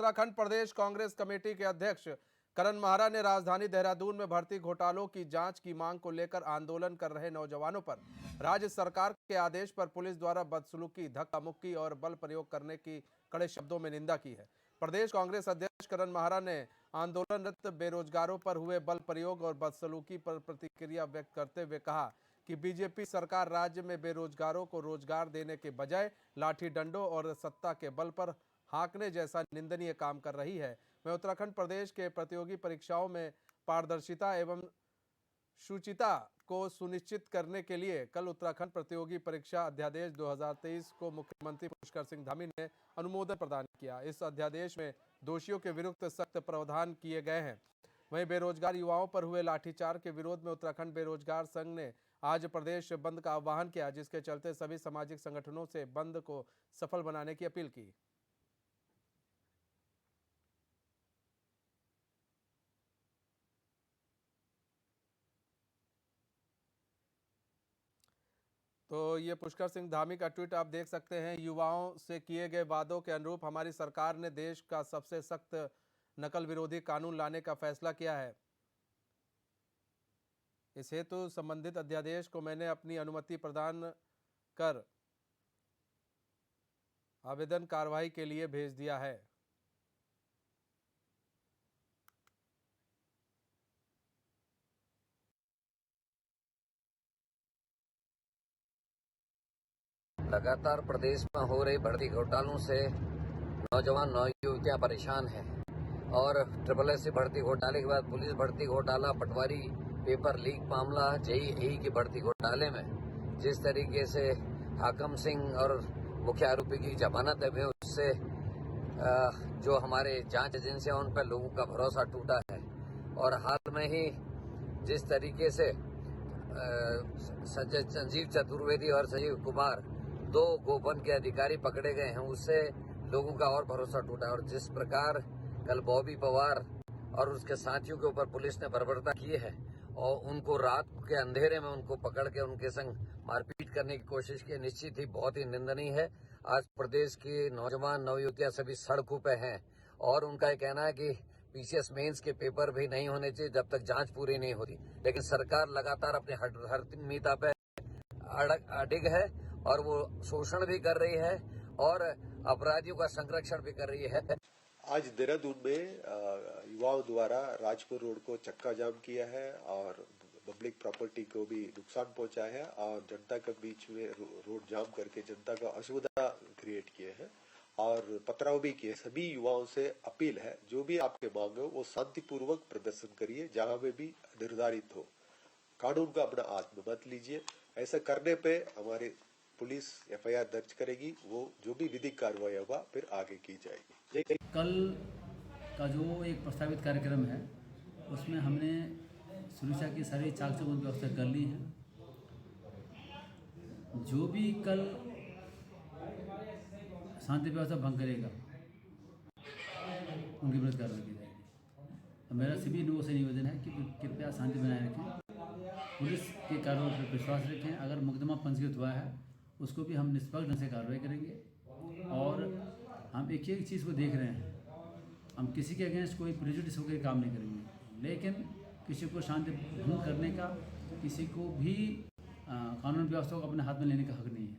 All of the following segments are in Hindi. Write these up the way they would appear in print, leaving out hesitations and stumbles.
उत्तराखंड प्रदेश कांग्रेस कमेटी के अध्यक्ष करण माहरा ने राजधानी देहरादून में भर्ती घोटालों की जांच की मांग को लेकर आंदोलन कर रहे नौजवानों पर राज्य सरकार के आदेश पर पुलिस द्वारा बदसलूकी, धक्का मुक्की और बल प्रयोग करने की कड़े शब्दों में निंदा की है। प्रदेश कांग्रेस अध्यक्ष करण माहरा ने आंदोलनरत बेरोजगारों पर हुए बल प्रयोग और बदसलूकी पर प्रतिक्रिया व्यक्त करते हुए कहा कि बीजेपी सरकार राज्य में बेरोजगारों को रोजगार देने के बजाय लाठी डंडों और सत्ता के बल पर हाँकने जैसा निंदनीय काम कर रही है। मैं उत्तराखंड प्रदेश के प्रतियोगी परीक्षाओं में पारदर्शिता एवं शुचिता को सुनिश्चित करने के लिए कल उत्तराखंड प्रतियोगी परीक्षा अध्यादेश 2023 को मुख्यमंत्री पुष्कर सिंह धामी ने अनुमोदन प्रदान किया। इस अध्यादेश में दोषियों के विरुद्ध सख्त प्रावधान किए गए हैं। वहीं बेरोजगार युवाओं पर हुए लाठीचार्ज के विरोध में उत्तराखंड बेरोजगार संघ ने आज प्रदेश बंद का आह्वान किया, जिसके चलते सभी सामाजिक संगठनों से बंद को सफल बनाने की अपील की। तो ये पुष्कर सिंह धामी का ट्वीट आप देख सकते हैं। युवाओं से किए गए वादों के अनुरूप हमारी सरकार ने देश का सबसे सख्त नकल विरोधी कानून लाने का फैसला किया है। इस हेतु संबंधित अध्यादेश को मैंने अपनी अनुमति प्रदान कर आवेदन कार्रवाई के लिए भेज दिया है। लगातार प्रदेश में हो रही भर्ती घोटालों से नौजवान नौयुवतियां परेशान हैं और SSSC भर्ती घोटाले के बाद पुलिस भर्ती घोटाला, पटवारी पेपर लीक मामला, JEE की भर्ती घोटाले में जिस तरीके से हाकम सिंह और मुख्य आरोपी की जमानत है, उससे जो हमारे जांच एजेंसियां उन पर लोगों का भरोसा टूटा है। और हाल में ही जिस तरीके से संजीव चतुर्वेदी और संजीव कुमार, दो गोपन के अधिकारी पकड़े गए हैं, उससे लोगों का और भरोसा टूटा। और जिस प्रकार कल बॉबी पवार और उसके साथियों के ऊपर पुलिस ने बर्बरता की है और उनको रात के अंधेरे में उनको पकड़ के उनके संग मारपीट करने की कोशिश की, निश्चित ही बहुत ही निंदनीय है। आज प्रदेश की नौजवान नवयुवतियां सभी सड़कों पे हैं और उनका ये कहना है कि PCS मेंस के पेपर भी नहीं होने चाहिए जब तक जांच पूरी नहीं होती। लेकिन सरकार लगातार अपनी हरमीता पे अडिग है और वो शोषण भी कर रही है और अपराधियों का संरक्षण भी कर रही है। आज देहरादून में युवाओं द्वारा राजपुर रोड को चक्का जाम किया है और पब्लिक प्रॉपर्टी को भी नुकसान पहुंचाया है और जनता के बीच में रोड जाम करके जनता का असुविधा क्रिएट किए हैं और पथराव भी किए। सभी युवाओं से अपील है, जो भी आपके मांग हो वो शांतिपूर्वक प्रदर्शन करिए, जहां पे भी निर्धारित हो। कानून का अपना हाथ में मत लीजिए। ऐसा करने पे हमारी पुलिस FIR दर्ज करेगी, वो जो भी विधिक कार्रवाई होगा फिर आगे की जाएगी। कल का जो एक प्रस्तावित कार्यक्रम है उसमें हमने सुरक्षा की सारी चाक चौबंद व्यवस्था कर ली है। जो भी कल शांति व्यवस्था भंग करेगा उनके विरुद्ध कार्रवाई की जाएगी। तो मेरा सभी लोगों से निवेदन है कि कृपया शांति बनाए रखें, पुलिस के कार्रवाई पर विश्वास रखें। अगर मुकदमा पंजीकृत हुआ है उसको भी हम निष्पक्ष ढंग से कार्रवाई करेंगे। और हम एक एक चीज़ को देख रहे हैं, हम किसी के अगेंस्ट कोई प्रेजुडिस होकर काम नहीं करेंगे, लेकिन किसी को शांति भंग करने का, किसी को भी कानून व्यवस्था को अपने हाथ में लेने का हक नहीं है।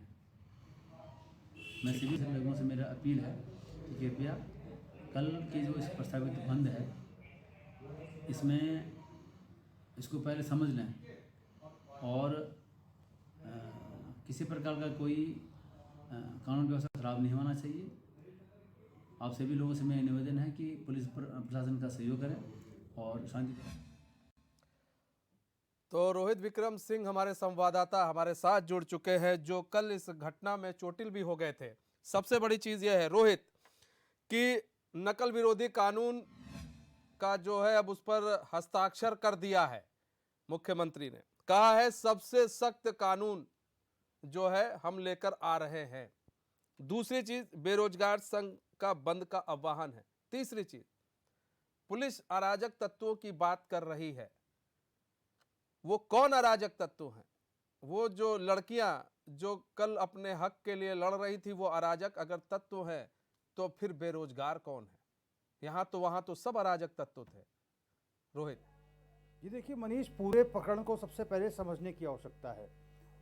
मैं सभी लोगों से मेरा अपील है कि कृपया कल की जो इस प्रस्तावित बंद है इसमें इसको पहले समझ लें और किसी प्रकार का कोई कानून व्यवस्था खराब नहीं होना चाहिए। आप सभी लोगों से मेरा निवेदन है कि पुलिस प्रशासन का सहयोग करें और शांति। तो रोहित विक्रम सिंह हमारे संवाददाता हमारे साथ जुड़ चुके हैं, जो कल इस घटना में चोटिल भी हो गए थे। सबसे बड़ी चीज यह है रोहित कि नकल विरोधी कानून का जो है अब उस पर हस्ताक्षर कर दिया है मुख्यमंत्री ने। कहा है सबसे सख्त कानून जो है हम लेकर आ रहे हैं। दूसरी चीज बेरोजगार संघ का बंद का आह्वान है। तीसरी चीज पुलिस अराजक तत्वों की बात कर रही है। वो कौन अराजक तत्व हैं? वो जो लड़कियां जो कल अपने हक के लिए लड़ रही थी वो अराजक अगर तत्व हैं, तो फिर बेरोजगार कौन है? यहाँ तो वहां तो सब अराजक तत्व थे। रोहित ये देखिए मनीष, पूरे प्रकरण को सबसे पहले समझने की आवश्यकता है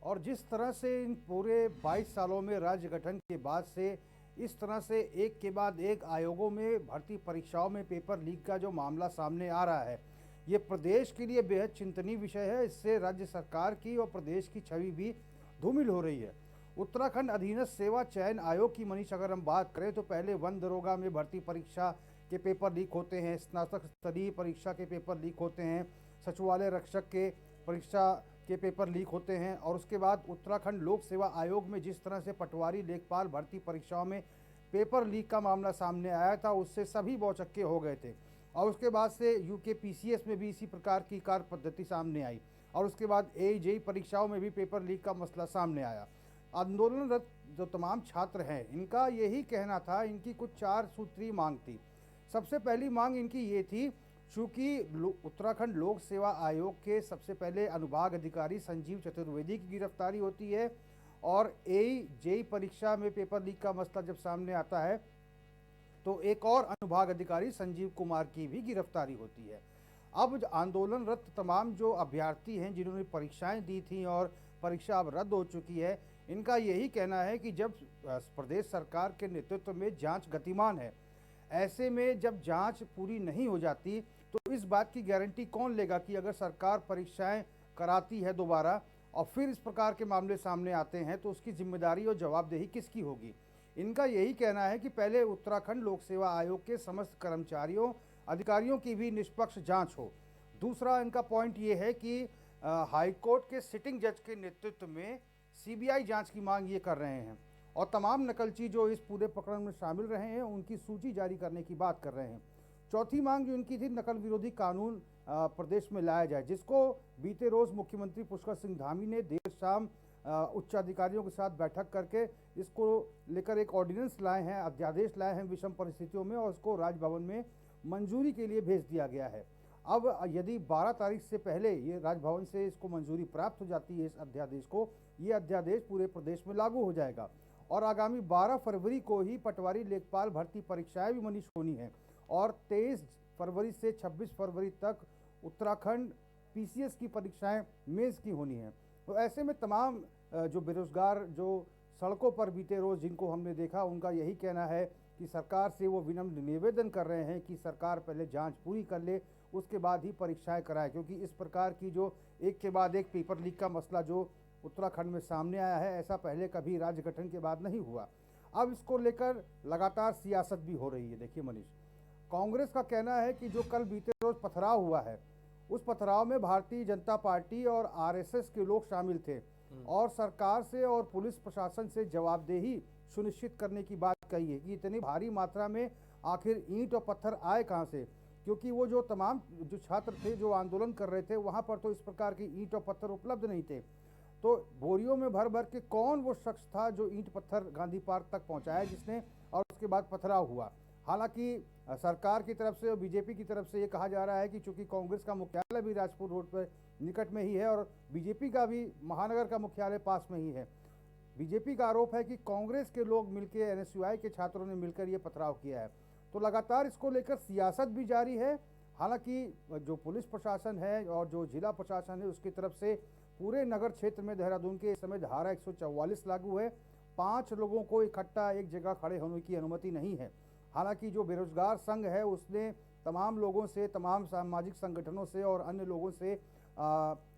और जिस तरह से इन पूरे 22 सालों में राज्य गठन के बाद से इस तरह से एक के बाद एक आयोगों में भर्ती परीक्षाओं में पेपर लीक का जो मामला सामने आ रहा है, ये प्रदेश के लिए बेहद चिंतनीय विषय है। इससे राज्य सरकार की और प्रदेश की छवि भी धूमिल हो रही है। उत्तराखंड अधीनस्थ सेवा चयन आयोग की मनीष अगर हम बात करें तो पहले वन दरोगा में भर्ती परीक्षा के पेपर लीक होते हैं, स्नातक स्तरीय परीक्षा के पेपर लीक होते हैं, सचिवालय रक्षक के परीक्षा के पेपर लीक होते हैं और उसके बाद उत्तराखंड लोक सेवा आयोग में जिस तरह से पटवारी लेखपाल भर्ती परीक्षाओं में पेपर लीक का मामला सामने आया था, उससे सभी भौचक्के हो गए थे। और उसके बाद से यूकेपीसीएस में भी इसी प्रकार की कार्य पद्धति सामने आई और उसके बाद एजेई परीक्षाओं में भी पेपर लीक का मसला सामने आया। आंदोलनरत जो तमाम छात्र हैं, इनका यही कहना था, इनकी कुछ 4 सूत्रीय मांग थी। सबसे पहली मांग इनकी ये थी, चूँकि उत्तराखंड लोक सेवा आयोग के सबसे पहले अनुभाग अधिकारी संजीव चतुर्वेदी की गिरफ्तारी होती है और जेई परीक्षा में पेपर लीक का मसला जब सामने आता है तो एक और अनुभाग अधिकारी संजीव कुमार की भी गिरफ्तारी होती है। अब आंदोलनरत तमाम जो अभ्यर्थी हैं जिन्होंने परीक्षाएं दी थी और परीक्षा अब रद्द हो चुकी है, इनका यही कहना है कि जब प्रदेश सरकार के नेतृत्व में जांच गतिमान है, ऐसे में जब जांच पूरी नहीं हो जाती तो इस बात की गारंटी कौन लेगा कि अगर सरकार परीक्षाएं कराती है दोबारा और फिर इस प्रकार के मामले सामने आते हैं तो उसकी जिम्मेदारी और जवाबदेही किसकी होगी। इनका यही कहना है कि पहले उत्तराखंड लोक सेवा आयोग के समस्त कर्मचारियों अधिकारियों की भी निष्पक्ष जांच हो। दूसरा इनका पॉइंट ये है कि हाईकोर्ट के सिटिंग जज के नेतृत्व में सीबीआई जांच की मांग ये कर रहे हैं और तमाम नकलची जो इस पूरे प्रकरण में शामिल रहे हैं उनकी सूची जारी करने की बात कर रहे हैं। चौथी मांग जो इनकी थी, नकल विरोधी कानून प्रदेश में लाया जाए, जिसको बीते रोज मुख्यमंत्री पुष्कर सिंह धामी ने देर शाम उच्च अधिकारियों के साथ बैठक करके इसको लेकर एक ऑर्डिनेंस लाए हैं, अध्यादेश लाए हैं विषम परिस्थितियों में और उसको राजभवन में मंजूरी के लिए भेज दिया गया है। अब यदि 12 तारीख से पहले ये राजभवन से इसको मंजूरी प्राप्त हो जाती है इस अध्यादेश को, ये अध्यादेश पूरे प्रदेश में लागू हो जाएगा और आगामी 12 फरवरी को ही पटवारी लेखपाल भर्ती परीक्षाएं भी मनीष होनी है और 23 फरवरी से 26 फरवरी तक उत्तराखंड पीसीएस की परीक्षाएं मेंस की होनी है। तो ऐसे में तमाम जो बेरोजगार जो सड़कों पर बीते रोज जिनको हमने देखा, उनका यही कहना है कि सरकार से वो विनम्र निवेदन कर रहे हैं कि सरकार पहले जांच पूरी कर ले, उसके बाद ही परीक्षाएं कराए, क्योंकि इस प्रकार की जो एक के बाद एक पेपर लीक का मसला जो उत्तराखंड में सामने आया है, ऐसा पहले कभी राज्य गठन के बाद नहीं हुआ। अब इसको लेकर लगातार सियासत भी हो रही है। देखिए मनीष, कांग्रेस का कहना है कि जो कल बीते रोज पथराव हुआ है, उस पथराव में भारतीय जनता पार्टी और आरएसएस के लोग शामिल थे और सरकार से और पुलिस प्रशासन से जवाबदेही सुनिश्चित करने की बात कही है कि इतनी भारी मात्रा में आखिर ईंट और पत्थर आए कहां से, क्योंकि वो जो तमाम जो छात्र थे जो आंदोलन कर रहे थे वहां पर तो इस प्रकार की ईंट और पत्थर उपलब्ध नहीं थे। तो बोरियों में भर भर के कौन वो शख्स था जो ईंट पत्थर गांधी पार्क तक पहुंचाया जिसने, और उसके बाद पथराव हुआ। हालांकि सरकार की तरफ से और बीजेपी की तरफ से ये कहा जा रहा है कि चूंकि कांग्रेस का मुख्यालय भी राजपुर रोड पर निकट में ही है और बीजेपी का भी महानगर का मुख्यालय पास में ही है, बीजेपी का आरोप है कि कांग्रेस के लोग मिलकर, एनएसयूआई के छात्रों ने मिलकर ये पथराव किया है। तो लगातार इसको लेकर सियासत भी जारी है। हालांकि जो पुलिस प्रशासन है और जो जिला प्रशासन है उसकी तरफ से पूरे नगर क्षेत्र में देहरादून के इस समय धारा 144 लागू है। 5 लोगों को इकट्ठा एक जगह खड़े होने की अनुमति नहीं है। हालांकि जो बेरोजगार संघ है उसने तमाम लोगों से, तमाम सामाजिक संगठनों से और अन्य लोगों से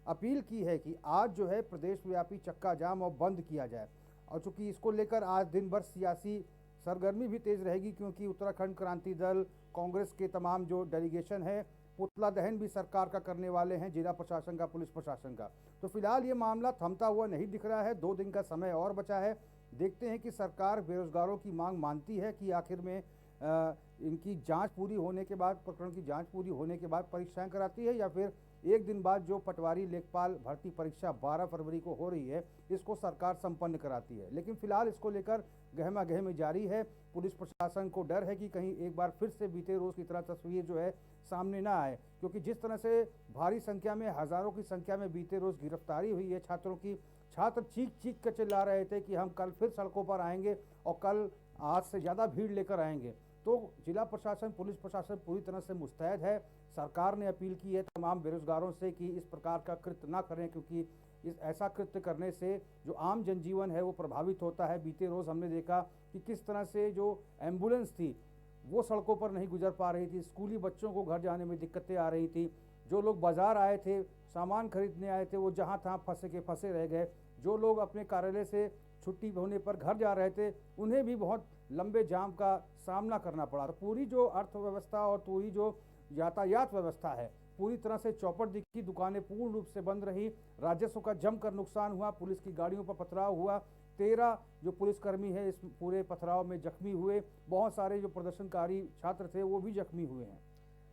अपील की है कि आज जो है प्रदेश व्यापी चक्का जाम और बंद किया जाए। और चूंकि इसको लेकर आज दिन भर सियासी सरगर्मी भी तेज रहेगी, क्योंकि उत्तराखंड क्रांति दल, कांग्रेस के तमाम जो डेलीगेशन है, पुतला दहन भी सरकार का करने वाले हैं, जिला प्रशासन का, पुलिस प्रशासन का। तो फिलहाल ये मामला थमता हुआ नहीं दिख रहा है। 2 दिन का समय और बचा है। देखते हैं कि सरकार बेरोजगारों की मांग मानती है कि आखिर में इनकी जांच पूरी होने के बाद, प्रकरण की जांच पूरी होने के बाद परीक्षाएं कराती है, या फिर एक दिन बाद जो पटवारी लेखपाल भर्ती परीक्षा 12 फरवरी को हो रही है इसको सरकार संपन्न कराती है। लेकिन फिलहाल इसको लेकर गहमा गहमी जारी है। पुलिस प्रशासन को डर है कि कहीं एक बार फिर से बीते रोज की तरह तस्वीर जो है सामने ना आए, क्योंकि जिस तरह से भारी संख्या में, हजारों की संख्या में बीते रोज गिरफ्तारी हुई है छात्रों की, छात्र चीख चीख कर चिल्ला रहे थे कि हम कल फिर सड़कों पर आएंगे और कल आज से ज़्यादा भीड़ लेकर आएंगे। तो जिला प्रशासन, पुलिस प्रशासन पूरी तरह से मुस्तैद है। सरकार ने अपील की है तमाम बेरोजगारों से कि इस प्रकार का कृत्य ना करें, क्योंकि इस ऐसा कृत्य करने से जो आम जनजीवन है वो प्रभावित होता है। बीते रोज़ हमने देखा कि किस तरह से जो एम्बुलेंस थी वो सड़कों पर नहीं गुजर पा रही थी, स्कूली बच्चों को घर जाने में दिक्कतें आ रही थी, जो लोग बाज़ार आए थे, सामान खरीदने आए थे, वो जहाँ तहाँ फंसे के फंसे रह गए, जो लोग अपने कार्यालय से छुट्टी होने पर घर जा रहे थे उन्हें भी बहुत लंबे जाम का सामना करना पड़ा। तो पूरी जो अर्थव्यवस्था और पूरी जो यातायात व्यवस्था है पूरी तरह से चौपट दिखी। दुकानें पूर्ण रूप से बंद रही, राजस्व का जमकर नुकसान हुआ, पुलिस की गाड़ियों पर पथराव हुआ, 13 जो पुलिसकर्मी है इस पूरे पथराव में जख्मी हुए, बहुत सारे जो प्रदर्शनकारी छात्र थे वो भी जख्मी हुए हैं।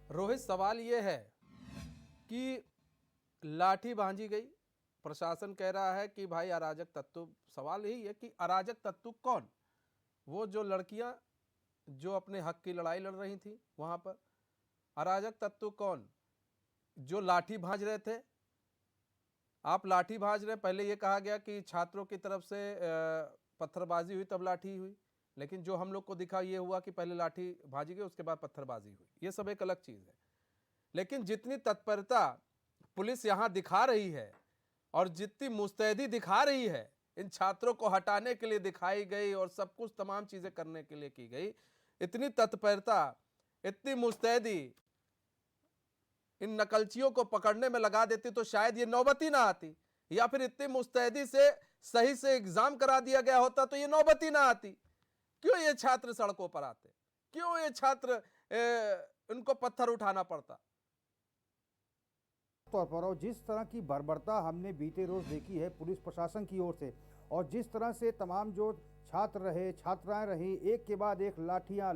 रोहित, सवाल ये है कि लाठी भांजी गई, प्रशासन कह रहा है कि भाई अराजक तत्व। सवाल यही है कि अराजक तत्व कौन? वो जो लड़कियां जो अपने हक की लड़ाई लड़ रही थी वहां पर। अराजक तत्व कौन? जो लाठी भांज रहे थे। आप लाठी भांज रहे, पहले ये कहा गया कि छात्रों की तरफ से पत्थरबाजी हुई तब लाठी हुई, लेकिन जो हम लोग को दिखा ये हुआ कि पहले लाठी भांजी गई उसके बाद पत्थरबाजी हुई। ये सब एक अलग चीज है, लेकिन जितनी तत्परता पुलिस यहां दिखा रही है और जितनी मुस्तैदी दिखा रही है इन छात्रों को हटाने के लिए दिखाई गई और सब कुछ तमाम चीजें करने के लिए की गई, इतनी तत्परता, इतनी मुस्तैदी इन नकलचियों को पकड़ने में लगा देती तो शायद ये नौबत ही ना आती, या फिर इतनी मुस्तैदी से सही से एग्जाम करा दिया गया होता तो ये नौबत ही ना आती। क्यों ये छात्र सड़कों पर आते? क्यों ये छात्र इनको पत्थर उठाना पड़ता? तौर पर और जिस तरह की बर्बरता हमने बीते रोज देखी है पुलिस प्रशासन की ओर से, और जिस तरह से तमाम जो छात्र रहे, छात्राएं रही, एक के बाद एक लाठियां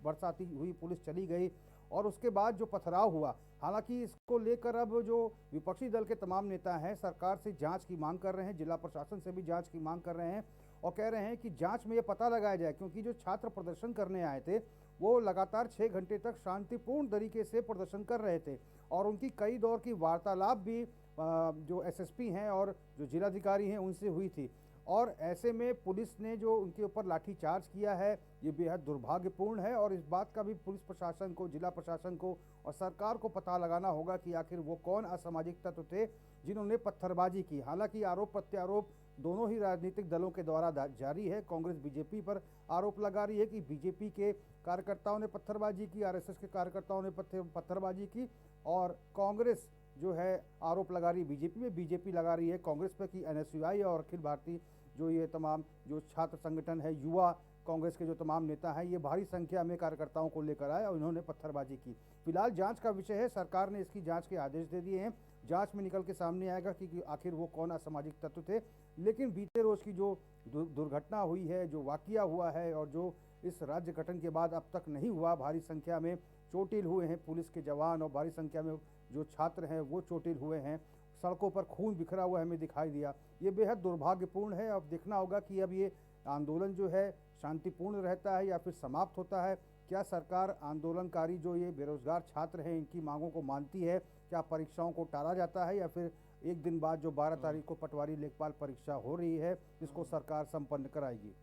बरसाती हुई पुलिस चली गई, और उसके बाद जो पथराव हुआ, हालांकि इसको लेकर अब जो विपक्षी दल के तमाम नेता हैं सरकार से जांच की मांग कर रहे हैं, जिला प्रशासन से भी जांच की मांग कर रहे हैं, और कह रहे हैं कि जांच में ये पता लगाया जाए, क्योंकि जो छात्र प्रदर्शन करने आए थे वो लगातार 6 घंटे तक शांतिपूर्ण तरीके से प्रदर्शन कर रहे थे, और उनकी कई दौर की वार्तालाप भी जो एसएसपी हैं और जो जिलाधिकारी हैं उनसे हुई थी, और ऐसे में पुलिस ने जो उनके ऊपर लाठीचार्ज किया है ये बेहद दुर्भाग्यपूर्ण है। और इस बात का भी पुलिस प्रशासन को, जिला प्रशासन को और सरकार को पता लगाना होगा कि आखिर वो कौन असामाजिक तत्व थे जिन्होंने पत्थरबाजी की। हालांकि आरोप प्रत्यारोप दोनों ही राजनीतिक दलों के द्वारा जारी है। कांग्रेस बीजेपी पर आरोप लगा रही है कि बीजेपी के कार्यकर्ताओं ने पत्थरबाजी की, आरएसएस के कार्यकर्ताओं ने पत्थरबाजी की, और कांग्रेस जो है आरोप लगा रही है बीजेपी में, बीजेपी लगा रही है कांग्रेस पर कि एनएसयूआई और अखिल भारतीय जो ये तमाम जो छात्र संगठन है, युवा कांग्रेस के जो तमाम नेता हैं, ये भारी संख्या में कार्यकर्ताओं को लेकर आए और इन्होंने पत्थरबाजी की। फिलहाल जांच का विषय है, सरकार ने इसकी जांच के आदेश दे दिए हैं, जांच में निकल के सामने आएगा कि आखिर वो कौन असामाजिक तत्व थे। लेकिन बीते रोज की जो दुर्घटना हुई है, जो वाकया हुआ है और जो इस राज्य गठन के बाद अब तक नहीं हुआ, भारी संख्या में चोटिल हुए हैं पुलिस के जवान और भारी संख्या में जो छात्र हैं वो चोटिल हुए हैं, सड़कों पर खून बिखरा हुआ हमें दिखाई दिया, ये बेहद दुर्भाग्यपूर्ण है। अब देखना होगा कि अब ये आंदोलन जो है शांतिपूर्ण रहता है या फिर समाप्त होता है। क्या सरकार आंदोलनकारी जो ये बेरोजगार छात्र हैं इनकी मांगों को मानती है? क्या परीक्षाओं को टाला जाता है, या फिर एक दिन बाद जो 12 तारीख को पटवारी लेखपाल परीक्षा हो रही है इसको सरकार संपन्न कराएगी?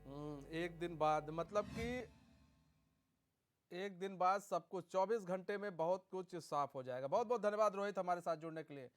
एक दिन बाद, मतलब कि एक दिन बाद सब कुछ 24 घंटे में बहुत कुछ साफ हो जाएगा। बहुत बहुत धन्यवाद रोहित हमारे साथ जुड़ने के लिए।